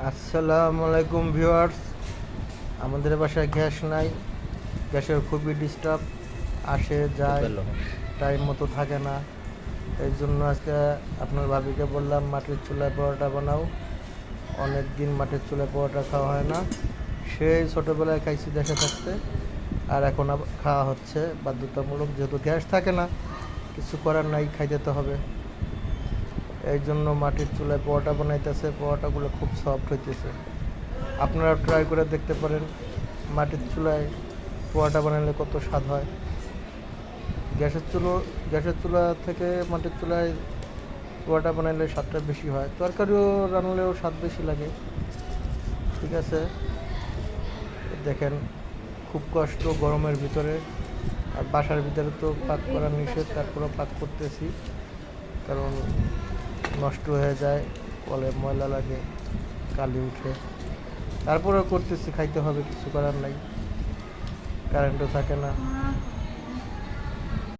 আসসালামু আলাইকুম ভিউয়ার্স। আমাদের বাসায় গ্যাস নাই, গ্যাসের খুবই ডিস্টার্ব, আসে যায় টাইম মতো থাকে না। এই জন্য আজকে আপনার ভাবিকে বললাম মাটির চুলায় পরোটা বানাও। অনেক দিন মাটির চুলায় পরোটা খাওয়া হয় না, সেই ছোটোবেলায় খাইছি দেশে থাকতে, আর এখন আবার খাওয়া হচ্ছে বাধ্যতামূলক, যেহেতু গ্যাস থাকে না, কিছু করার নাই, খাইতে তো হবে। এই জন্য মাটির চুলায় পরোটা বানাইতেছে, পরোটাগুলো খুব সফট হইতেছে। আপনারা ট্রাই করে দেখতে পারেন মাটির চুলায় পরোটা বানালে কত স্বাদ হয়। গ্যাসের চুলা থেকে মাটির চুলায় পরোটা বানাইলে স্বাদটা বেশি হয়, তরকারিও রান্নলেও স্বাদ বেশি লাগে। ঠিক আছে, দেখেন খুব কষ্ট গরমের ভিতরে, আর বাসার ভিতরে তো পাক করা নিষেধ, তারপরেও পাক করতেছি, কারণ নষ্ট হয়ে যায়, ফলে ময়লা লাগে, কালি উঠে, তারপরেও করতেছি, খাইতে হবে, কিছু করার নাই, কারেন্টও থাকে না।